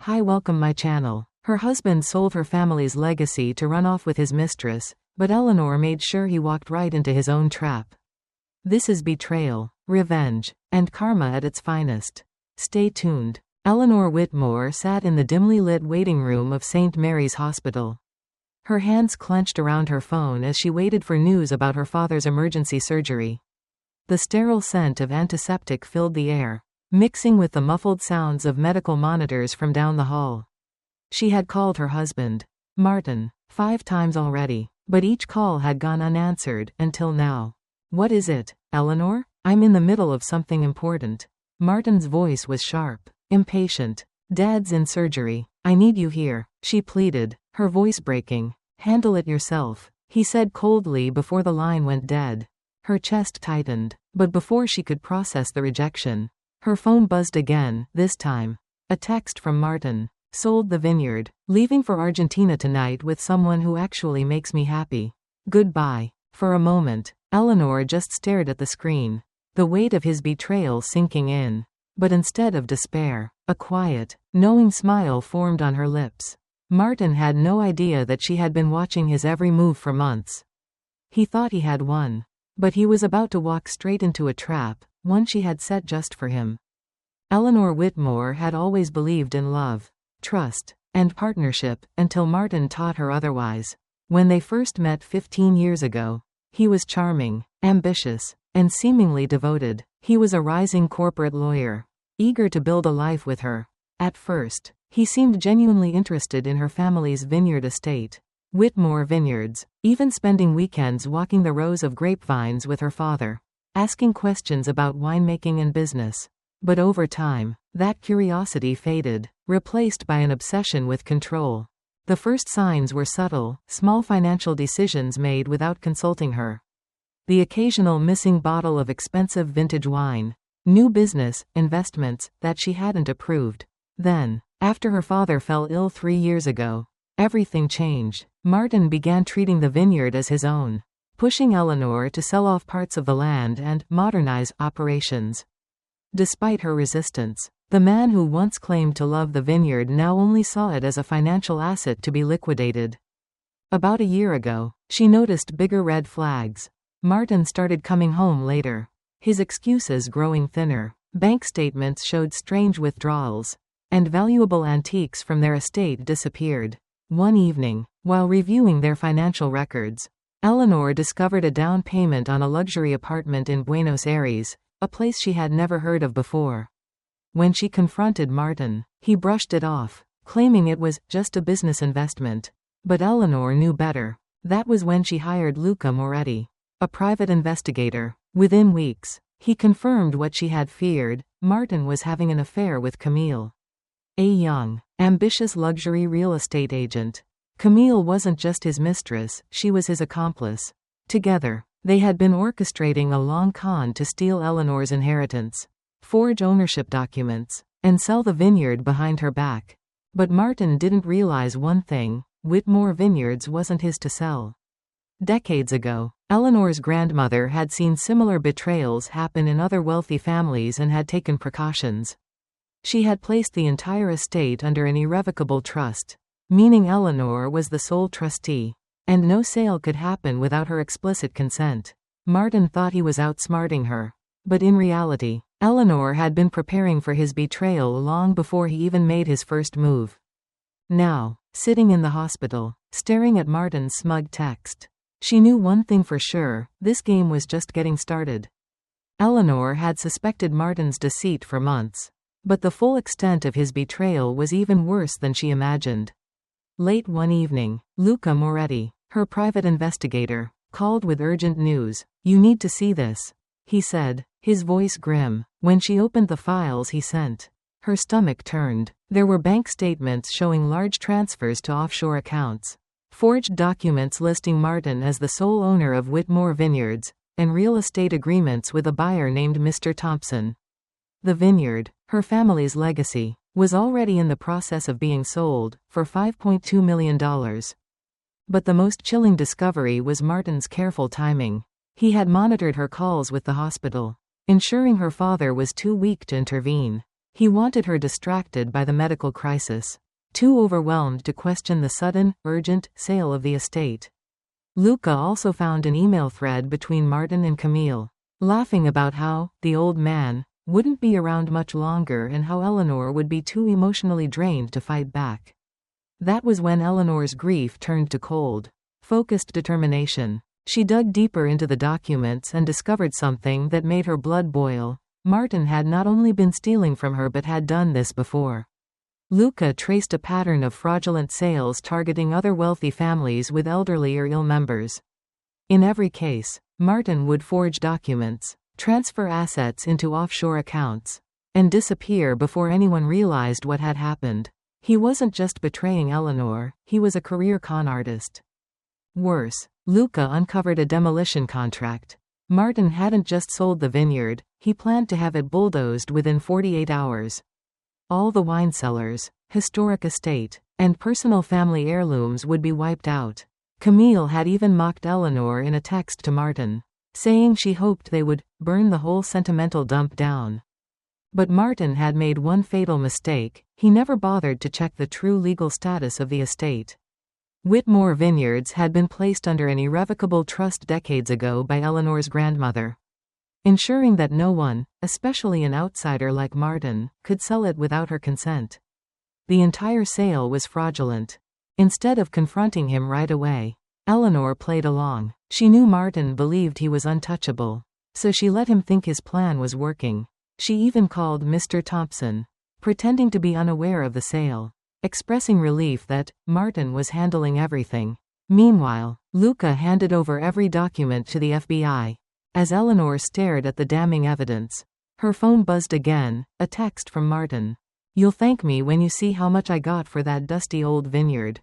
Hi, welcome my channel. Her husband sold her family's legacy to run off with his mistress, but Eleanor made sure he walked right into his own trap. This is betrayal, revenge, and karma at its finest. Stay tuned. Eleanor Whitmore sat in the dimly lit waiting room of St. Mary's Hospital. Her hands clenched around her phone as she waited for news about her father's emergency surgery. The sterile scent of antiseptic filled the air, mixing with the muffled sounds of medical monitors from down the hall. She had called her husband, Martin, 5 times already, but each call had gone unanswered until now. What is it, Eleanor? I'm in the middle of something important. Martin's voice was sharp, impatient. Dad's in surgery. I need you here, she pleaded, her voice breaking. Handle it yourself, he said coldly before the line went dead. Her chest tightened, but before she could process the rejection, her phone buzzed again, this time. A text from Martin. Sold the Vineyard. Leaving for Argentina tonight with someone who actually makes me happy. Goodbye. For a moment, Eleanor just stared at the screen, the weight of his betrayal sinking in. But instead of despair, a quiet, knowing smile formed on her lips. Martin had no idea that she had been watching his every move for months. He thought he had won. But he was about to walk straight into a trap, one she had set just for him. Eleanor Whitmore had always believed in love, trust, and partnership, until Martin taught her otherwise. When they first met 15 years ago, he was charming, ambitious, and seemingly devoted. He was a rising corporate lawyer, eager to build a life with her. At first, he seemed genuinely interested in her family's vineyard estate, Whitmore Vineyards, even spending weekends walking the rows of grapevines with her father, asking questions about winemaking and business. But over time, that curiosity faded, replaced by an obsession with control. The first signs were subtle, small financial decisions made without consulting her. The occasional missing bottle of expensive vintage wine. New business, investments, that she hadn't approved. Then, after her father fell ill 3 years ago, everything changed. Martin began treating the vineyard as his own, pushing Eleanor to sell off parts of the land and modernize operations. Despite her resistance, the man who once claimed to love the vineyard now only saw it as a financial asset to be liquidated. About a year ago, she noticed bigger red flags. Martin started coming home later, his excuses growing thinner. Bank statements showed strange withdrawals, and valuable antiques from their estate disappeared. One evening, while reviewing their financial records, Eleanor discovered a down payment on a luxury apartment in Buenos Aires, a place she had never heard of before. When she confronted Martin, he brushed it off, claiming it was just a business investment. But Eleanor knew better. That was when she hired Luca Moretti, a private investigator. Within weeks, he confirmed what she had feared. Martin was having an affair with Camille, a young, ambitious luxury real estate agent. Camille wasn't just his mistress, she was his accomplice. Together, they had been orchestrating a long con to steal Eleanor's inheritance, forge ownership documents, and sell the vineyard behind her back. But Martin didn't realize one thing: Whitmore Vineyards wasn't his to sell. Decades ago, Eleanor's grandmother had seen similar betrayals happen in other wealthy families and had taken precautions. She had placed the entire estate under an irrevocable trust, meaning Eleanor was the sole trustee, and no sale could happen without her explicit consent. Martin thought he was outsmarting her, but in reality, Eleanor had been preparing for his betrayal long before he even made his first move. Now, sitting in the hospital, staring at Martin's smug text, she knew one thing for sure: this game was just getting started. Eleanor had suspected Martin's deceit for months, but the full extent of his betrayal was even worse than she imagined. Late one evening, Luca Moretti, her private investigator, called with urgent news. "You need to see this," he said, his voice grim. When she opened the files he sent, her stomach turned. There were bank statements showing large transfers to offshore accounts, forged documents listing Martin as the sole owner of Whitmore Vineyards, and real estate agreements with a buyer named Mr. Thompson. The vineyard, her family's legacy, was already in the process of being sold, for $5.2 million. But the most chilling discovery was Martin's careful timing. He had monitored her calls with the hospital, ensuring her father was too weak to intervene. He wanted her distracted by the medical crisis, too overwhelmed to question the sudden, urgent sale of the estate. Luca also found an email thread between Martin and Camille, laughing about how the old man wouldn't be around much longer and how Eleanor would be too emotionally drained to fight back. That was when Eleanor's grief turned to cold, focused determination. She dug deeper into the documents and discovered something that made her blood boil. Martin had not only been stealing from her but had done this before. Luca traced a pattern of fraudulent sales targeting other wealthy families with elderly or ill members. In every case, Martin would forge documents, transfer assets into offshore accounts, and disappear before anyone realized what had happened. He wasn't just betraying Eleanor, he was a career con artist. Worse, Luca uncovered a demolition contract. Martin hadn't just sold the vineyard, he planned to have it bulldozed within 48 hours. All the wine cellars, historic estate, and personal family heirlooms would be wiped out. Camille had even mocked Eleanor in a text to Martin, saying she hoped they would burn the whole sentimental dump down. But Martin had made one fatal mistake: he never bothered to check the true legal status of the estate. Whitmore Vineyards had been placed under an irrevocable trust decades ago by Eleanor's grandmother, ensuring that no one, especially an outsider like Martin, could sell it without her consent. The entire sale was fraudulent. Instead of confronting him right away, Eleanor played along. She knew Martin believed he was untouchable, so she let him think his plan was working. She even called Mr. Thompson, pretending to be unaware of the sale, expressing relief that Martin was handling everything. Meanwhile, Luca handed over every document to the FBI. As Eleanor stared at the damning evidence, her phone buzzed again, a text from Martin. "You'll thank me when you see how much I got for that dusty old vineyard."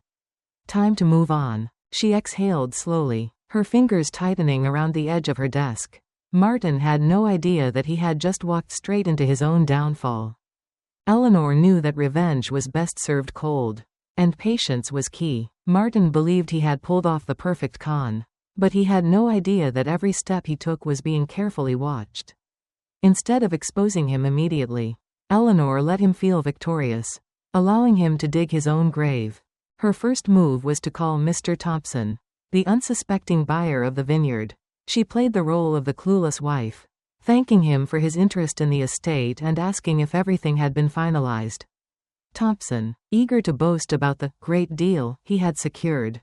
Time to move on. She exhaled slowly, her fingers tightening around the edge of her desk. Martin had no idea that he had just walked straight into his own downfall. Eleanor knew that revenge was best served cold, and patience was key. Martin believed he had pulled off the perfect con, but he had no idea that every step he took was being carefully watched. Instead of exposing him immediately, Eleanor let him feel victorious, allowing him to dig his own grave. Her first move was to call Mr. Thompson, the unsuspecting buyer of the vineyard. She played the role of the clueless wife, thanking him for his interest in the estate and asking if everything had been finalized. Thompson, eager to boast about the great deal he had secured,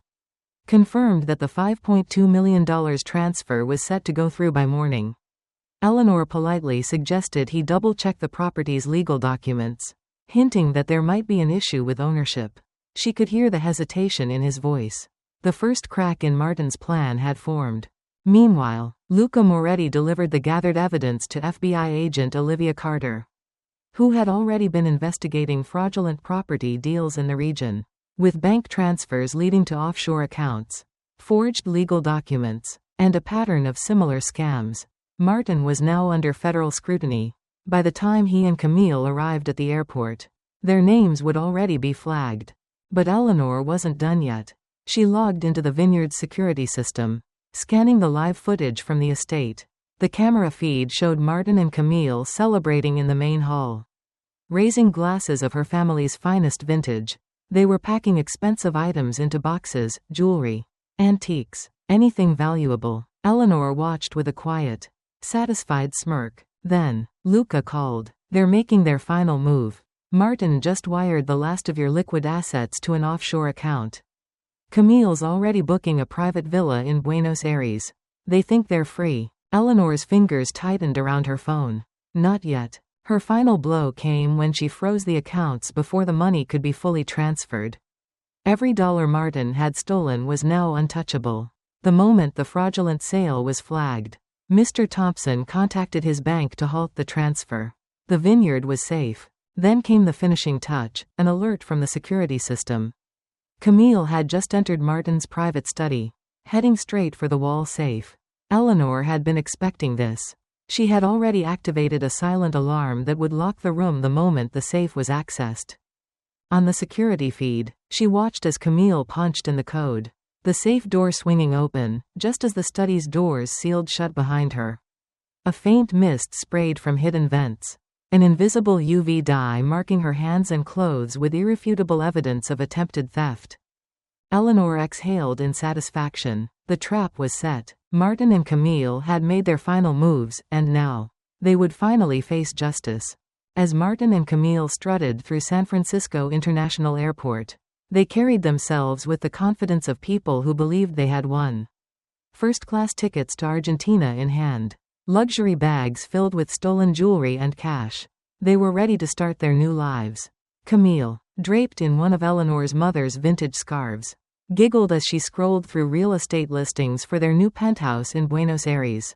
confirmed that the $5.2 million transfer was set to go through by morning. Eleanor politely suggested he double-check the property's legal documents, hinting that there might be an issue with ownership. She could hear the hesitation in his voice. The first crack in Martin's plan had formed. Meanwhile, Luca Moretti delivered the gathered evidence to FBI agent Olivia Carter, who had already been investigating fraudulent property deals in the region. With bank transfers leading to offshore accounts, forged legal documents, and a pattern of similar scams, Martin was now under federal scrutiny. By the time he and Camille arrived at the airport, their names would already be flagged. But Eleanor wasn't done yet. She logged into the vineyard's security system, scanning the live footage from the estate. The camera feed showed Martin and Camille celebrating in the main hall, raising glasses of her family's finest vintage. They were packing expensive items into boxes, jewelry, antiques, anything valuable. Eleanor watched with a quiet, satisfied smirk. Then, Luca called. "They're making their final move. Martin just wired the last of your liquid assets to an offshore account. Camille's already booking a private villa in Buenos Aires. They think they're free." Eleanor's fingers tightened around her phone. Not yet. Her final blow came when she froze the accounts before the money could be fully transferred. Every dollar Martin had stolen was now untouchable. The moment the fraudulent sale was flagged, Mr. Thompson contacted his bank to halt the transfer. The vineyard was safe. Then came the finishing touch, an alert from the security system. Camille had just entered Martin's private study, heading straight for the wall safe. Eleanor had been expecting this. She had already activated a silent alarm that would lock the room the moment the safe was accessed. On the security feed, she watched as Camille punched in the code, the safe door swinging open, just as the study's doors sealed shut behind her. A faint mist sprayed from hidden vents. an invisible UV dye marking her hands and clothes with irrefutable evidence of attempted theft. Eleanor exhaled in satisfaction. The trap was set. Martin and Camille had made their final moves, and now they would finally face justice. As Martin and Camille strutted through San Francisco International Airport, they carried themselves with the confidence of people who believed they had won. First-class tickets to Argentina in hand. Luxury bags filled with stolen jewelry and cash. They were ready to start their new lives. Camille, draped in one of Eleanor's mother's vintage scarves, giggled as she scrolled through real estate listings for their new penthouse in Buenos Aires.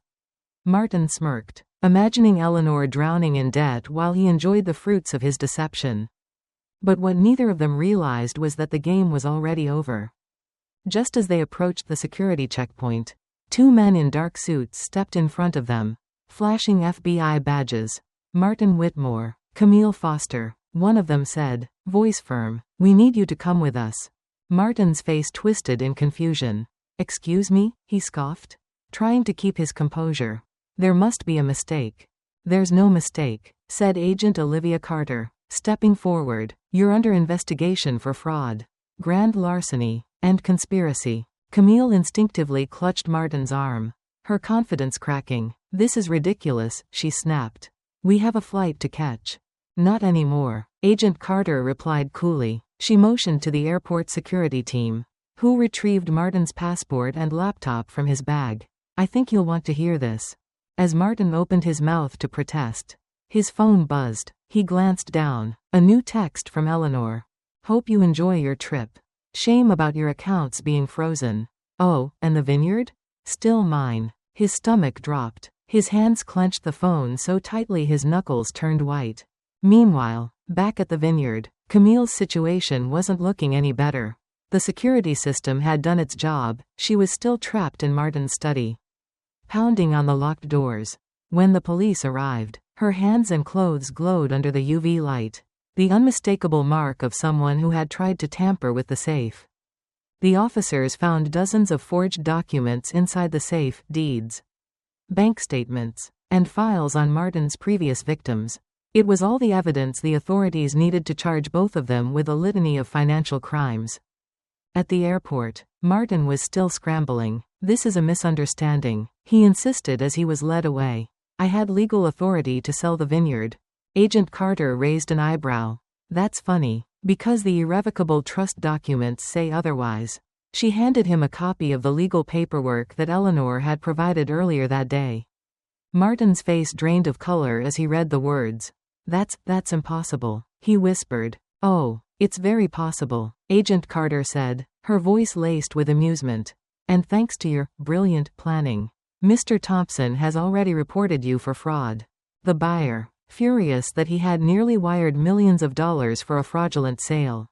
Martin smirked, imagining Eleanor drowning in debt while he enjoyed the fruits of his deception. But what neither of them realized was that the game was already over. Just as they approached the security checkpoint, two men in dark suits stepped in front of them, flashing FBI badges. Martin Whitmore, Camille Foster, one of them said, voice firm, "We need you to come with us." Martin's face twisted in confusion. "Excuse me?" he scoffed, trying to keep his composure. "There must be a mistake." "There's no mistake," said Agent Olivia Carter, stepping forward. "You're under investigation for fraud, grand larceny, and conspiracy." Camille instinctively clutched Martin's arm, her confidence cracking. "This is ridiculous," she snapped. "We have a flight to catch." "Not anymore," Agent Carter replied coolly. She motioned to the airport security team, who retrieved Martin's passport and laptop from his bag. "I think you'll want to hear this." As Martin opened his mouth to protest, his phone buzzed. He glanced down. A new text from Eleanor. "Hope you enjoy your trip. Shame about your accounts being frozen. Oh, and the vineyard? Still mine." His stomach dropped. His hands clenched the phone so tightly his knuckles turned white. Meanwhile, back at the vineyard, Camille's situation wasn't looking any better. The security system had done its job. She was still trapped in Martin's study, pounding on the locked doors. When the police arrived, her hands and clothes glowed under the UV light, the unmistakable mark of someone who had tried to tamper with the safe. The officers found dozens of forged documents inside the safe, deeds, bank statements, and files on Martin's previous victims. It was all the evidence the authorities needed to charge both of them with a litany of financial crimes. At the airport, Martin was still scrambling. "This is a misunderstanding," he insisted as he was led away. "I had legal authority to sell the vineyard." Agent Carter raised an eyebrow. "That's funny, because the irrevocable trust documents say otherwise." She handed him a copy of the legal paperwork that Eleanor had provided earlier that day. Martin's face drained of color as he read the words. That's impossible," he whispered. "Oh, it's very possible," Agent Carter said, her voice laced with amusement. "And thanks to your brilliant planning, Mr. Thompson has already reported you for fraud." The buyer, furious that he had nearly wired millions of dollars for a fraudulent sale,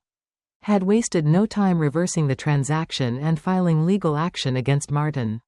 had wasted no time reversing the transaction and filing legal action against Martin.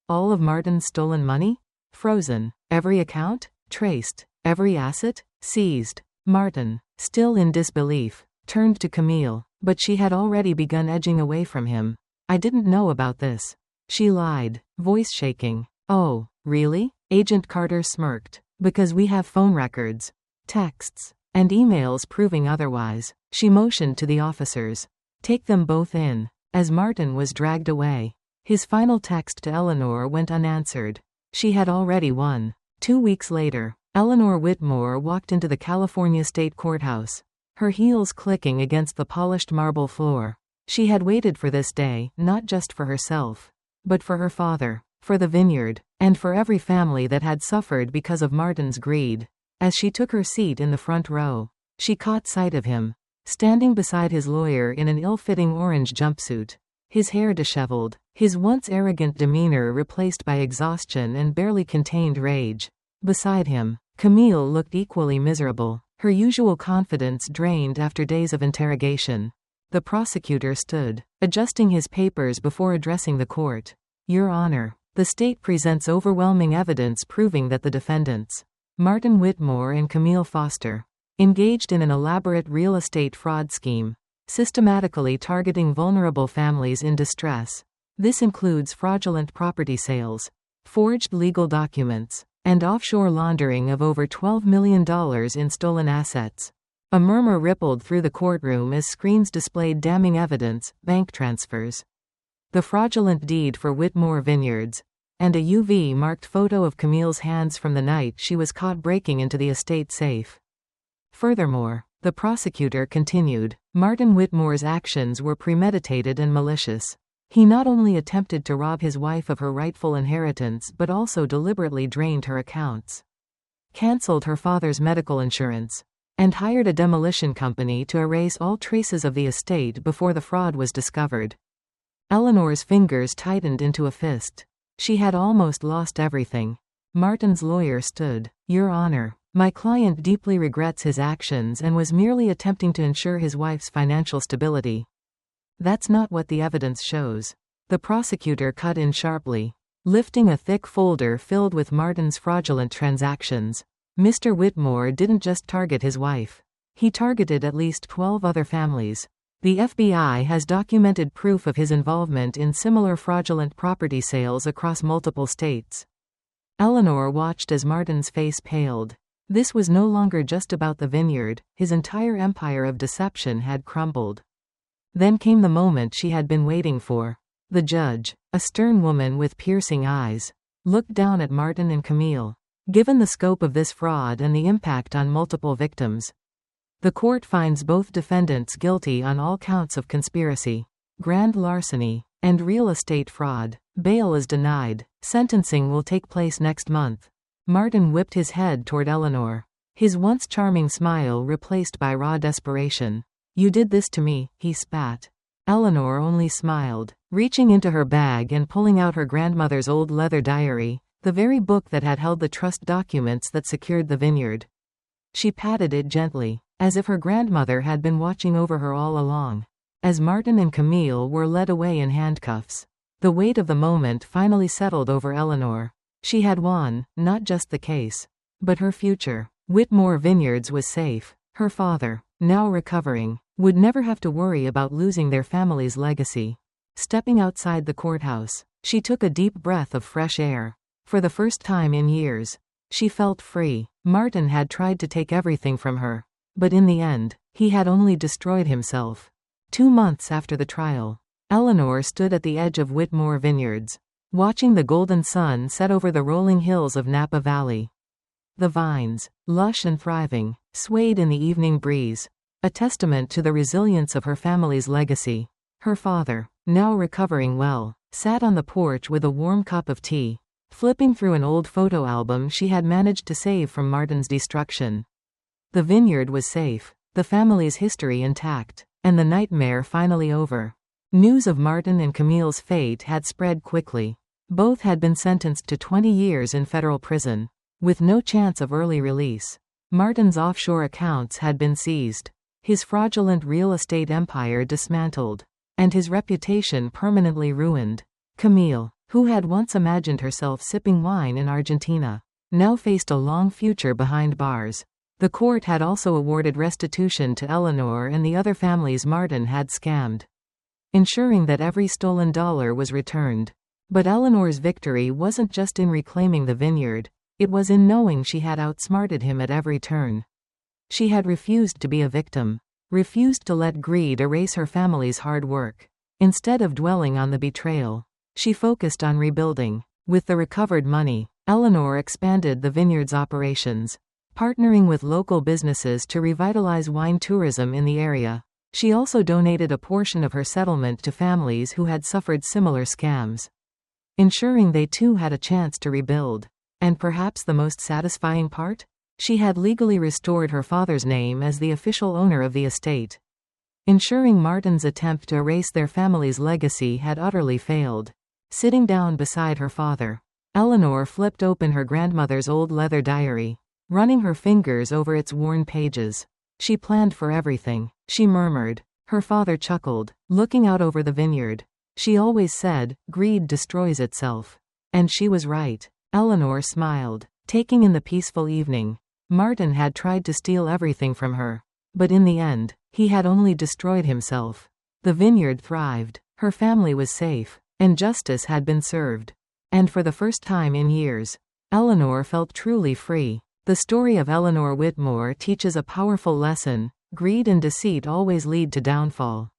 All of Martin's stolen money? Frozen. Every account? Traced. Every asset? Seized. Martin, still in disbelief, turned to Camille, but she had already begun edging away from him. "I didn't know about this," she lied, voice shaking. "Oh, really?" Agent Carter smirked. "Because we have phone records, texts, and emails proving otherwise." She motioned to the officers. "Take them both in." As Martin was dragged away, his final text to Eleanor went unanswered. She had already won. 2 weeks later, Eleanor Whitmore walked into the California State Courthouse, her heels clicking against the polished marble floor. She had waited for this day, not just for herself, but for her father, for the vineyard, and for every family that had suffered because of Martin's greed. As she took her seat in the front row, she caught sight of him, standing beside his lawyer in an ill-fitting orange jumpsuit, his hair disheveled, his once arrogant demeanor replaced by exhaustion and barely contained rage. Beside him, Camille looked equally miserable, her usual confidence drained after days of interrogation. The prosecutor stood, adjusting his papers before addressing the court. "Your Honor, the state presents overwhelming evidence proving that the defendants, Martin Whitmore and Camille Foster, engaged in an elaborate real estate fraud scheme, systematically targeting vulnerable families in distress. This includes fraudulent property sales, forged legal documents, and offshore laundering of over $12 million in stolen assets. A murmur rippled through the courtroom as screens displayed damning evidence: bank transfers, the fraudulent deed for Whitmore Vineyards, and a UV-marked photo of Camille's hands from the night she was caught breaking into the estate safe. Furthermore, the prosecutor continued, Martin Whitmore's actions were premeditated and malicious. He not only attempted to rob his wife of her rightful inheritance but also deliberately drained her accounts, cancelled her father's medical insurance, and hired a demolition company to erase all traces of the estate before the fraud was discovered. Eleanor's fingers tightened into a fist. She had almost lost everything. Martin's lawyer stood. Your Honor, my client deeply regrets his actions and was merely attempting to ensure his wife's financial stability. That's not what the evidence shows. The prosecutor cut in sharply. Lifting a thick folder filled with Martin's fraudulent transactions, Mr. Whitmore didn't just target his wife. He targeted at least 12 other families. The FBI has documented proof of his involvement in similar fraudulent property sales across multiple states. Eleanor watched as Martin's face paled. This was no longer just about the vineyard, his entire empire of deception had crumbled. Then came the moment she had been waiting for. The judge, a stern woman with piercing eyes, looked down at Martin and Camille. Given the scope of this fraud and the impact on multiple victims, the court finds both defendants guilty on all counts of conspiracy, grand larceny, and real estate fraud. Bail is denied. Sentencing will take place next month. Martin whipped his head toward Eleanor, his once charming smile replaced by raw desperation. You did this to me, he spat. Eleanor only smiled, reaching into her bag and pulling out her grandmother's old leather diary, the very book that had held the trust documents that secured the vineyard. She patted it gently, as if her grandmother had been watching over her all along. As Martin and Camille were led away in handcuffs, the weight of the moment finally settled over Eleanor. She had won, not just the case, but her future. Whitmore Vineyards was safe. Her father, now recovering, would never have to worry about losing their family's legacy. Stepping outside the courthouse, she took a deep breath of fresh air. For the first time in years, she felt free. Martin had tried to take everything from her, but in the end, he had only destroyed himself. 2 months after the trial, Eleanor stood at the edge of Whitmore Vineyards, watching the golden sun set over the rolling hills of Napa Valley. The vines, lush and thriving, swayed in the evening breeze, a testament to the resilience of her family's legacy. Her father, now recovering well, sat on the porch with a warm cup of tea, flipping through an old photo album she had managed to save from Martin's destruction. The vineyard was safe, the family's history intact, and the nightmare finally over. News of Martin and Camille's fate had spread quickly. Both had been sentenced to 20 years in federal prison, with no chance of early release. Martin's offshore accounts had been seized, his fraudulent real estate empire dismantled, and his reputation permanently ruined. Camille, who had once imagined herself sipping wine in Argentina, now faced a long future behind bars. The court had also awarded restitution to Eleanor and the other families Martin had scammed, ensuring that every stolen dollar was returned. But Eleanor's victory wasn't just in reclaiming the vineyard, it was in knowing she had outsmarted him at every turn. She had refused to be a victim, refused to let greed erase her family's hard work. Instead of dwelling on the betrayal, she focused on rebuilding. With the recovered money, Eleanor expanded the vineyard's operations, partnering with local businesses to revitalize wine tourism in the area. She also donated a portion of her settlement to families who had suffered similar scams, ensuring they too had a chance to rebuild. And perhaps the most satisfying part? She had legally restored her father's name as the official owner of the estate, ensuring Martin's attempt to erase their family's legacy had utterly failed. Sitting down beside her father, Eleanor flipped open her grandmother's old leather diary, running her fingers over its worn pages. She planned for everything, she murmured. Her father chuckled, looking out over the vineyard. She always said, greed destroys itself. And she was right. Eleanor smiled, taking in the peaceful evening. Martin had tried to steal everything from her, but in the end, he had only destroyed himself. The vineyard thrived, her family was safe, and justice had been served. And for the first time in years, Eleanor felt truly free. The story of Eleanor Whitmore teaches a powerful lesson: greed and deceit always lead to downfall,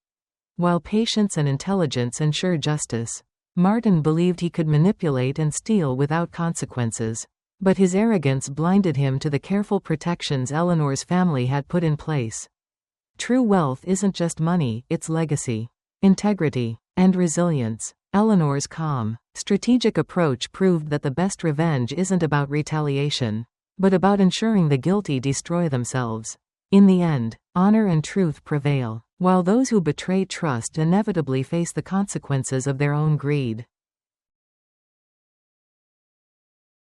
while patience and intelligence ensure justice. Martin believed he could manipulate and steal without consequences, but his arrogance blinded him to the careful protections Eleanor's family had put in place. True wealth isn't just money, it's legacy, integrity, and resilience. Eleanor's calm, strategic approach proved that the best revenge isn't about retaliation, but about ensuring the guilty destroy themselves. In the end, honor and truth prevail, while those who betray trust inevitably face the consequences of their own greed.